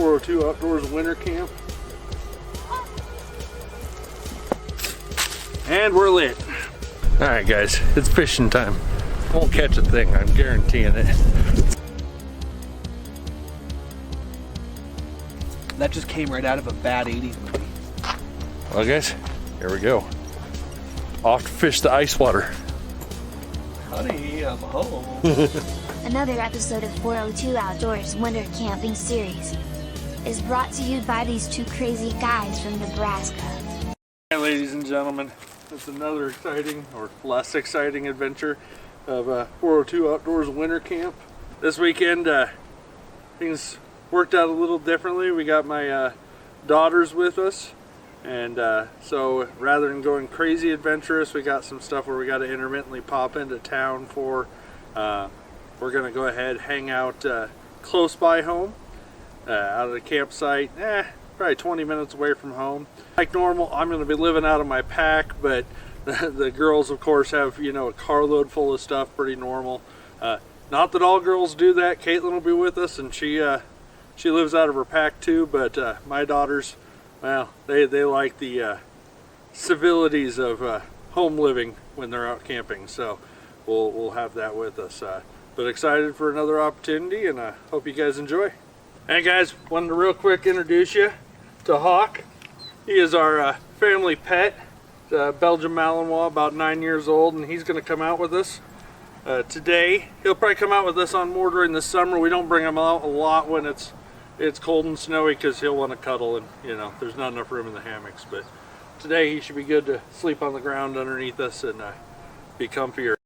402 Outdoors Winter Camp. And we're lit. Alright guys, it's fishing time. Won't catch a thing, I'm guaranteeing it. That just came right out of a bad 80s movie. Well guys, here we go. Off to fish the ice water. Honey, I'm home. Another episode of 402 Outdoors Winter Camping Series is brought to you by these two crazy guys from Nebraska. Hi ladies and gentlemen, it's another exciting or less exciting adventure of 402 Outdoors Winter Camp. This weekend things worked out a little differently. We got my daughters with us, and so rather than going crazy adventurous, we got some stuff where we got to intermittently pop into town for. We're gonna go ahead, hang out close by home, out of the campsite, probably 20 minutes away from home. Like normal, I'm gonna be living out of my pack, but the girls of course have, you know, a carload full of stuff, pretty normal. Not that all girls do that. Caitlin will be with us, and she lives out of her pack too, but my daughters, well, they like the civilities of home living when they're out camping, so we'll have that with us. But excited for another opportunity, and I hope you guys enjoy. Hey guys, wanted to real quick introduce you to Hawk. He is our family pet, Belgian Malinois, about 9 years old, and he's going to come out with us today. He'll probably come out with us on more during the summer. We don't bring him out a lot when it's cold and snowy, because he'll want to cuddle, and you know, there's not enough room in the hammocks. But today he should be good to sleep on the ground underneath us and be comfier.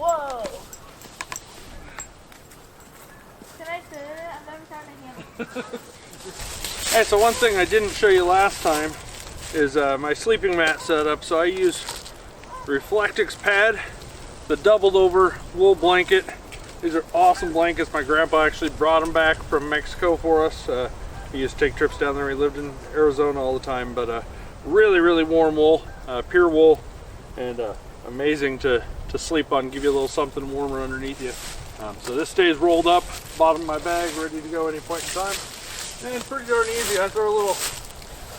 Whoa! Can I sit in it? I've never sat in a hammock. Hey, so one thing I didn't show you last time is my sleeping mat setup. So I use Reflectix pad, the doubled over wool blanket. These are awesome blankets. My grandpa actually brought them back from Mexico for us. He used to take trips down there. He lived in Arizona all the time, but really, really warm wool, pure wool, and amazing to sleep on, give you a little something warmer underneath you. So this stays rolled up, bottom of my bag, ready to go any point in time. And pretty darn easy. I throw a little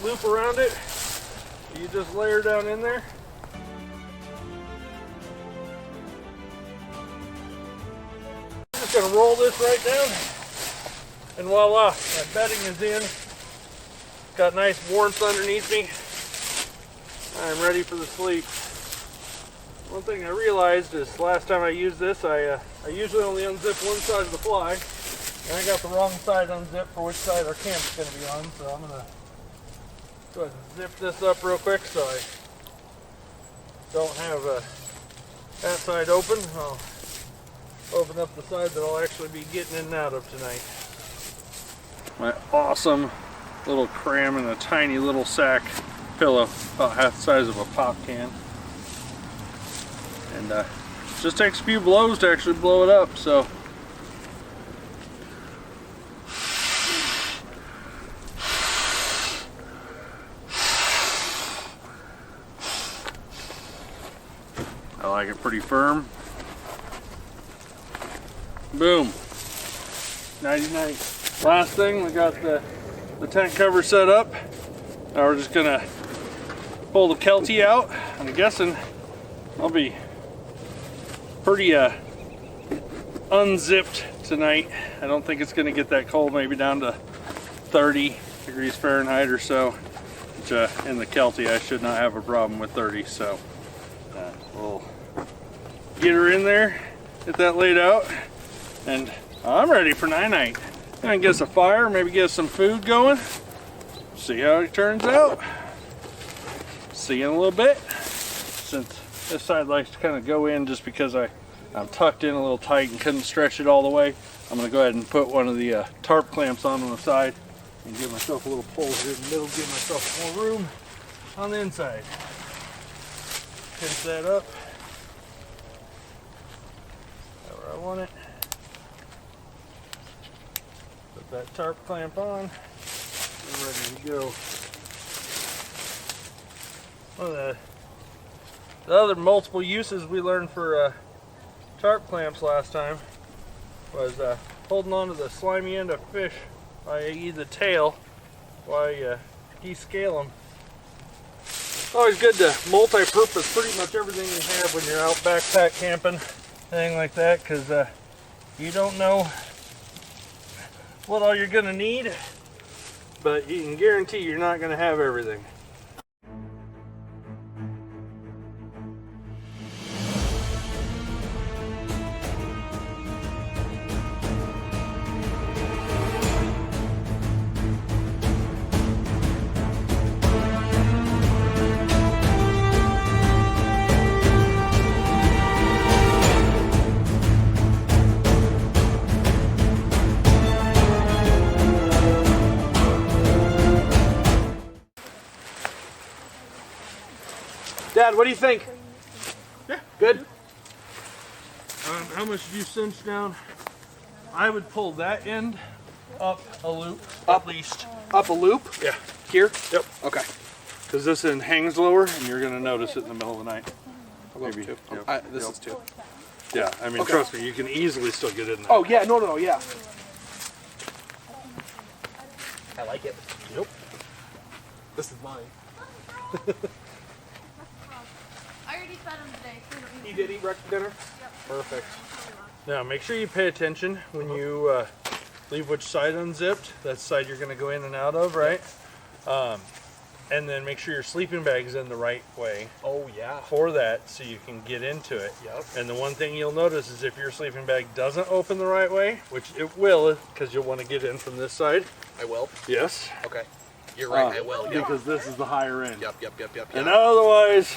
loop around it. You just layer down in there. I'm just gonna roll this right down, and voila, my bedding is in. Got nice warmth underneath me. I'm ready for the sleep. One thing I realized is last time I used this, I usually only unzip one side of the fly, and I got the wrong side unzipped for which side our camp's going to be on, so I'm going to go ahead and zip this up real quick so I don't have that side open. I'll open up the side that I'll actually be getting in and out of tonight. My awesome little cram in a tiny little sack pillow, about half the size of a pop can. And just takes a few blows to actually blow it up, so I like it pretty firm. Boom. Nighty night. Last thing, we got the tent cover set up. Now we're just gonna pull the Kelty out. I'm guessing I'll be pretty unzipped tonight. I don't think it's gonna get that cold, maybe down to 30 degrees Fahrenheit or so, which in the Kelty I should not have a problem with 30, so we'll get her in there, get that laid out, and I'm ready for night-night. And get us a fire, maybe get us some food going, see how it turns out. See you in a little bit. Since this side likes to kind of go in just because I I'm tucked in a little tight and couldn't stretch it all the way. I'm going to go ahead and put one of the tarp clamps on the side and give myself a little pull here in the middle, give myself more room on the inside. Pinch that up. Right where I want it. Put that tarp clamp on. We're ready to go. One of the other multiple uses we learned for tarp clamps last time was holding on to the slimy end of fish, i.e. the tail, while you descale them. Always good to multi-purpose pretty much everything you have when you're out backpack camping, anything like that, because you don't know what all you're going to need, but you can guarantee you're not going to have everything. Dad, what do you think? Yeah, good. How much did you cinch down? I would pull that end up a loop, at least. Up a loop? Yeah. Here? Yep. Okay. Because this end hangs lower, and you're going to notice it in the middle of the night. I'll go Maybe. two. Yep. This is two. Yeah, I mean, Okay. trust me, you can easily still get in there. Oh, yeah, no, yeah. I like it. Yep. This is mine. I already fed him today, so we don't need You did eat dinner? Yep. Perfect. Now, make sure you pay attention when you leave which side unzipped. That's the side you're going to go in and out of, right? And then make sure your sleeping bag is in the right way Oh, yeah. for that so you can get into it. Yep. And the one thing you'll notice is if your sleeping bag doesn't open the right way, which it will because you'll want to get in from this side. I will? Yes. Okay. You're right, I will. Yep. Because this is the higher end. Yep. And otherwise,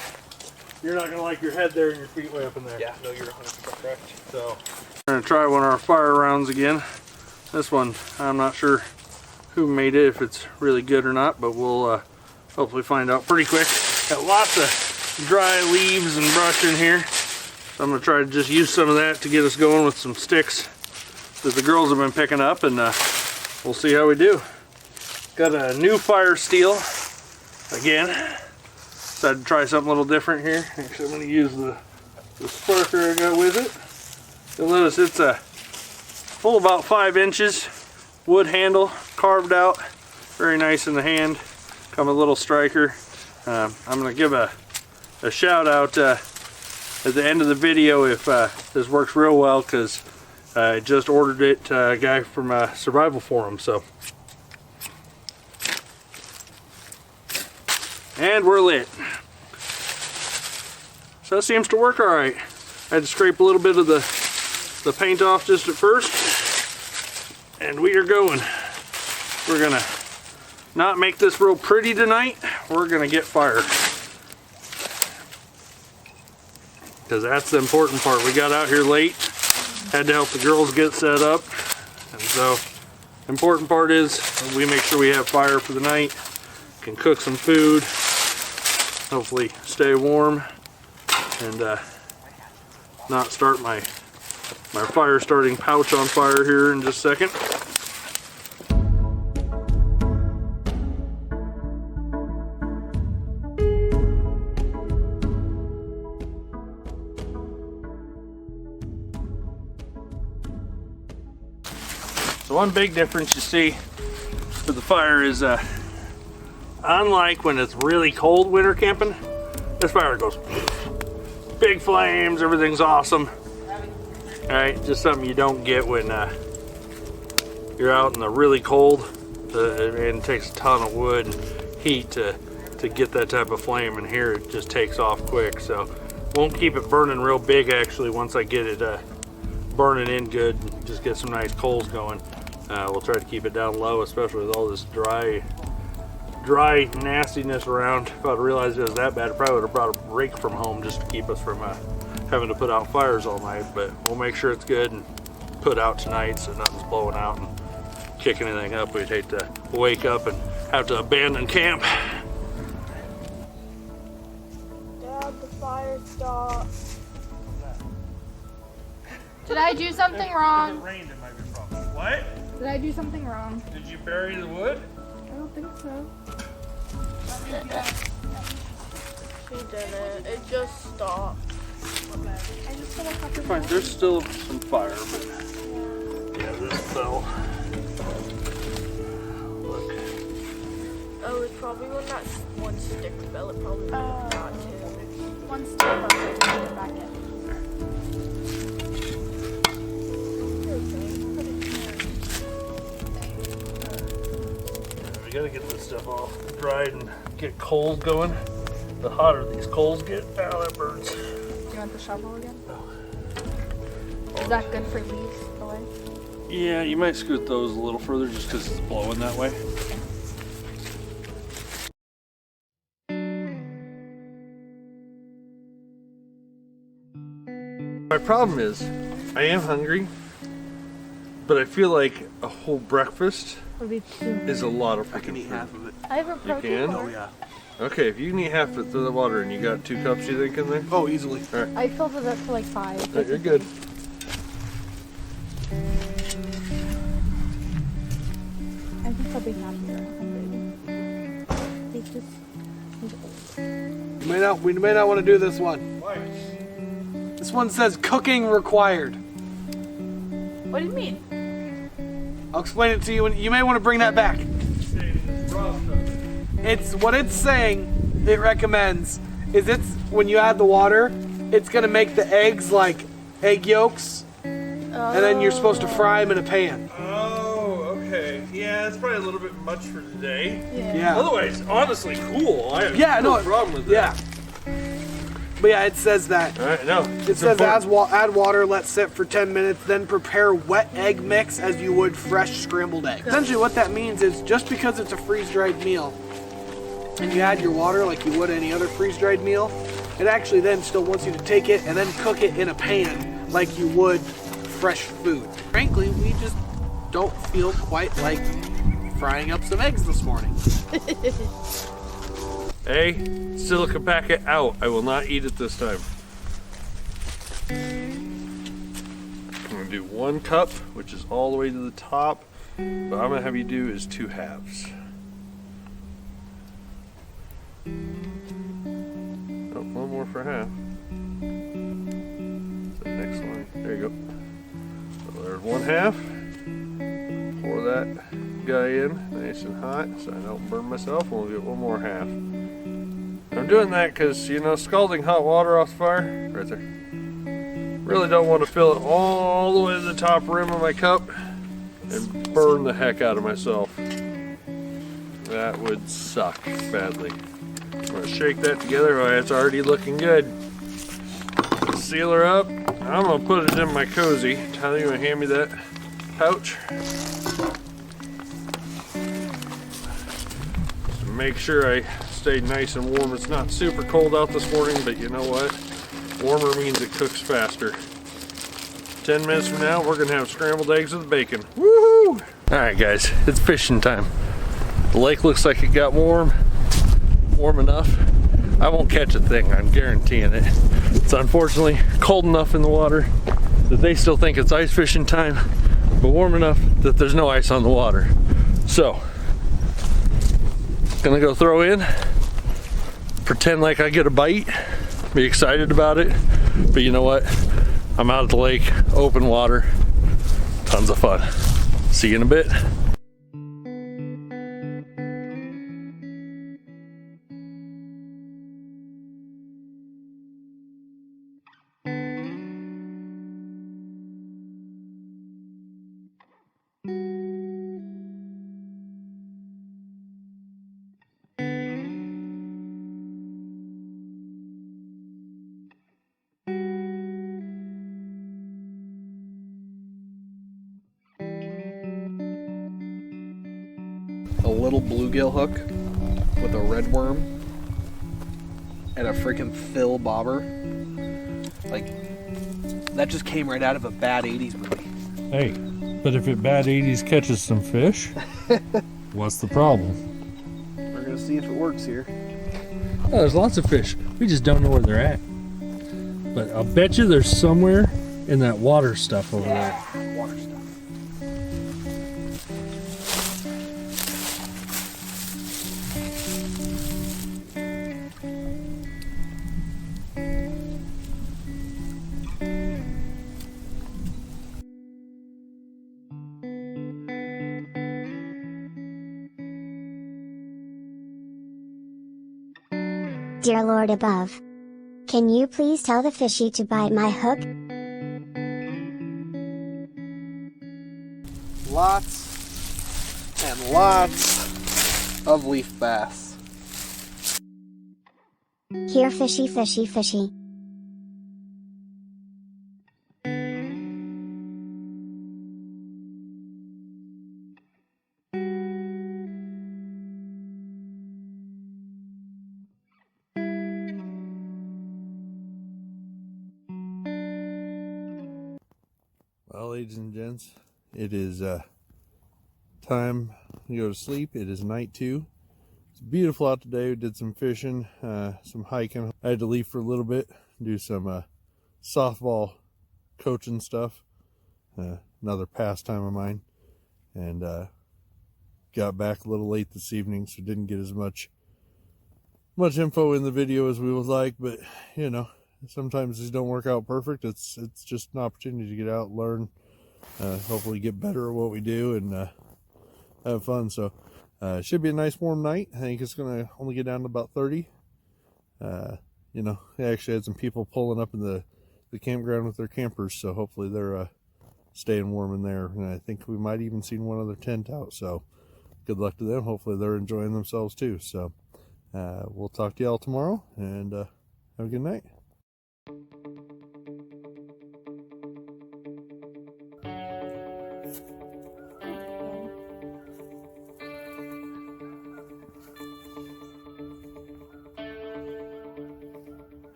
you're not going to like your head there and your feet way up in there. Yeah, no, you're 100% correct. So, we're going to try one of our fire rounds again. This one, I'm not sure who made it, if it's really good or not, but we'll hopefully find out pretty quick. Got lots of dry leaves and brush in here. So I'm going to try to just use some of that to get us going with some sticks that the girls have been picking up, and we'll see how we do. Got a new fire steel again. Decided to try something a little different here. Actually, I'm going to use the sparker I got with it. You'll notice it's a full about 5 inches, wood handle, carved out, very nice in the hand. Come a little striker. I'm going to give a shout out at the end of the video if this works real well, because I just ordered it, a guy from a survival forum. So, and we're lit. So it seems to work all right. I had to scrape a little bit of the paint off just at first, and we are going. We're gonna not make this real pretty tonight. We're gonna get fire, because that's the important part. We got out here late, had to help the girls get set up, and so important part is we make sure we have fire for the night, can cook some food, hopefully stay warm, and not start my fire starting pouch on fire here in just a second. So one big difference you see with the fire is unlike when it's really cold winter camping, this fire goes big flames, everything's awesome. Alright, just something you don't get when you're out in the really cold, and it takes a ton of wood and heat to get that type of flame, and here it just takes off quick. So won't keep it burning real big actually once I get it burning in good, and just get some nice coals going. We'll try to keep it down low, especially with all this dry nastiness around. If I'd realized it was that bad, I probably would have brought a rake from home just to keep us from having to put out fires all night, but we'll make sure it's good and put out tonight so nothing's blowing out and kicking anything up. We'd hate to wake up and have to abandon camp. Dad, the fire stopped. Did I do something wrong? Rained, it might be a problem. What? Did I do something wrong? Did you bury the wood? I don't think so. She didn't. It just stopped. I just feel like I have to Fine, there's still some fire, but yeah, this fell. Look. Oh, it's probably when that one stick fell. It probably got too. one step up and put it back in. We gotta get this stuff all dried and get coals going. The hotter these coals get, ow, that burns. Do you want the shovel again? Is that good for leaves away? Yeah, you might scoot those a little further just because it's blowing that way. My problem is, I am hungry, but I feel like a whole breakfast Would be too. is a lot of freaking I can eat food. half of it. I have a protein can? bar. Oh yeah. Okay, if you can eat half of it through the water and you got 2 cups, you think, in there? Oh, easily. I filled it up for like 5. No, you're good. I think I'll be happier. It's just. We may not want to do this one. Why? This one says cooking required. What do you mean? I'll explain it to you, and you may want to bring that back. It's what it's saying. It recommends is it's when you add the water, it's gonna make the eggs like egg yolks, and then you're supposed to fry them in a pan. Oh, okay. Yeah, it's probably a little bit much for today. Yeah. Otherwise, honestly, cool. I have Yeah. no No. problem with Yeah. that. But yeah, it says that. All right, no. It says add water, let sit for 10 minutes, then prepare wet egg mix as you would fresh scrambled eggs. Essentially what that means is just because it's a freeze-dried meal and you add your water like you would any other freeze-dried meal, it actually then still wants you to take it and then cook it in a pan like you would fresh food. Frankly, we just don't feel quite like frying up some eggs this morning. Hey, silica packet out. I will not eat it this time. I'm gonna do 1 cup, which is all the way to the top. What I'm gonna have you do is 2 halves. Oh, 1 more for half. The next line. There you go. So there's 1 half. Pour that guy in, nice and hot, so I don't burn myself. We'll get 1 more half. I'm doing that because, you know, scalding hot water off the fire, right there. Really don't want to fill it all the way to the top rim of my cup and burn the heck out of myself. That would suck badly. I'm going to shake that together. Oh, it's already looking good. Seal her up. I'm going to put it in my cozy. Tyler, you want to hand me that pouch? So make sure I stayed nice and warm. It's not super cold out this morning, but you know what? Warmer means it cooks faster. 10 minutes from now, we're gonna have scrambled eggs with bacon. Woohoo! All right, guys, it's fishing time. The lake looks like it got warm enough. I won't catch a thing, I'm guaranteeing it. It's unfortunately cold enough in the water that they still think it's ice fishing time, but warm enough that there's no ice on the water. So, gonna go throw in, pretend like I get a bite, be excited about it, but you know what? I'm out at the lake, open water, tons of fun. See you in a bit. A little bluegill hook with a red worm and a freaking fill bobber. Like, that just came right out of a bad 80s movie. Hey, but if it bad 80s catches some fish, what's the problem? We're gonna see if it works here. Oh, there's lots of fish. We just don't know where they're at. But I'll bet you there's somewhere in that water stuff over there. Water stuff. Dear Lord above, can you please tell the fishy to bite my hook? Lots and lots of leaf bass. Here fishy fishy fishy. Well, ladies and gents, it is time to go to sleep. It is night 2. It's beautiful out today. We did some fishing, some hiking. I had to leave for a little bit, do some softball coaching stuff, another pastime of mine, and got back a little late this evening, so didn't get as much info in the video as we would like, but you know, sometimes these don't work out perfect. It's just an opportunity to get out, learn, hopefully get better at what we do, and have fun. So it should be a nice warm night. I think it's gonna only get down to about 30. You know, I actually had some people pulling up in the campground with their campers, so hopefully they're staying warm in there, and I think we might even seen one other tent out, so good luck to them. Hopefully they're enjoying themselves too. So we'll talk to y'all tomorrow, and have a good night.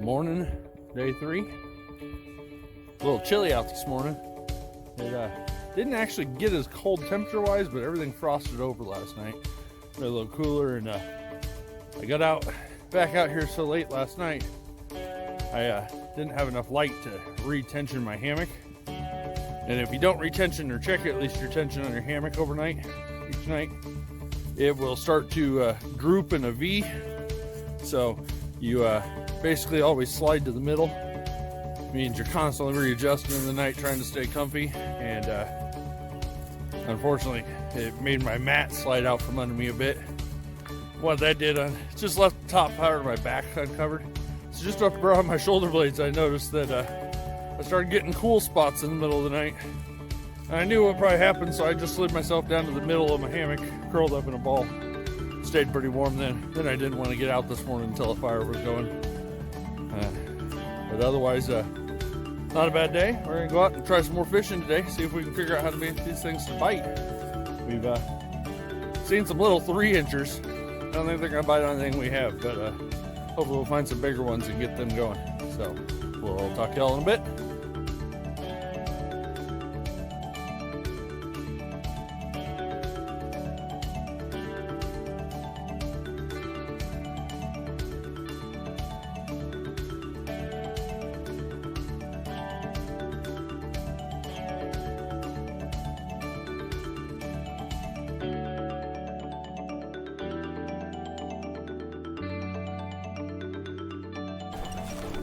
Morning, day 3. A little chilly out this morning. It didn't actually get as cold temperature wise, but everything frosted over last night. Got a little cooler, and I got back out here so late last night. I didn't have enough light to re-tension my hammock. And if you don't re-tension or check at least your tension on your hammock overnight, each night, it will start to droop in a V. So you basically always slide to the middle. Means you're constantly readjusting in the night, trying to stay comfy. And unfortunately, it made my mat slide out from under me a bit. What that did, just left the top part of my back uncovered. So just up around my shoulder blades, I noticed that I started getting cool spots in the middle of the night. And I knew what would probably happen, so I just slid myself down to the middle of my hammock, curled up in a ball. Stayed pretty warm then. Then I didn't want to get out this morning until the fire was going. But otherwise, not a bad day. We're going to go out and try some more fishing today, see if we can figure out how to make these things to bite. We've seen some little 3-inchers. I don't think they're going to bite on anything we have, but hopefully we'll find some bigger ones and get them going. So we'll talk to y'all in a bit.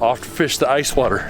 Off to fish the ice water.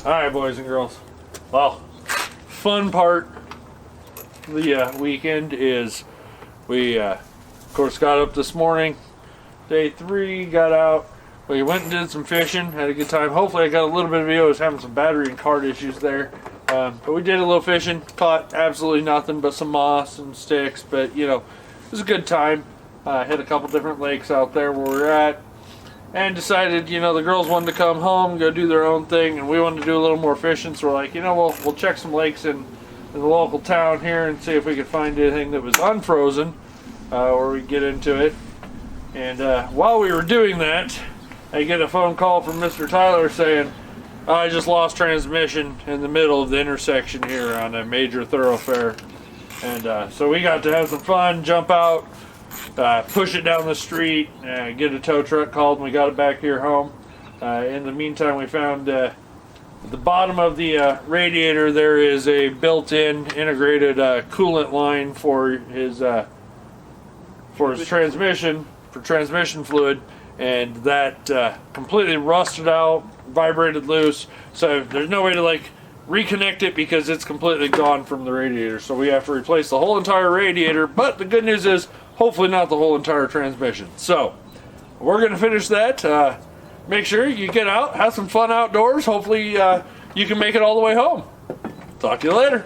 Alright, boys and girls. Well, fun part of the weekend is we, of course, got up this morning. Day 3, got out. We went and did some fishing, had a good time. Hopefully I got a little bit of video. I was having some battery and card issues there. But we did a little fishing. Caught absolutely nothing but some moss and sticks. But, you know, it was a good time. Hit a couple different lakes out there where we're at. And decided, you know, the girls wanted to come home, go do their own thing. And we wanted to do a little more fishing. So we're like, you know, we'll check some lakes in the local town here and see if we could find anything that was unfrozen. Or we could get into it. And while we were doing that, I get a phone call from Mr. Tyler saying, I just lost transmission in the middle of the intersection here on a major thoroughfare. And so we got to have some fun, jump out, push it down the street, get a tow truck called, and we got it back here home. In the meantime, we found at the bottom of the radiator there is a built-in integrated coolant line for his transmission, for transmission fluid. And that completely rusted out, vibrated loose. So there's no way to like reconnect it because it's completely gone from the radiator. So we have to replace the whole entire radiator. But the good news is, hopefully not the whole entire transmission. So we're going to finish that. Make sure you get out, have some fun outdoors. Hopefully you can make it all the way home. Talk to you later.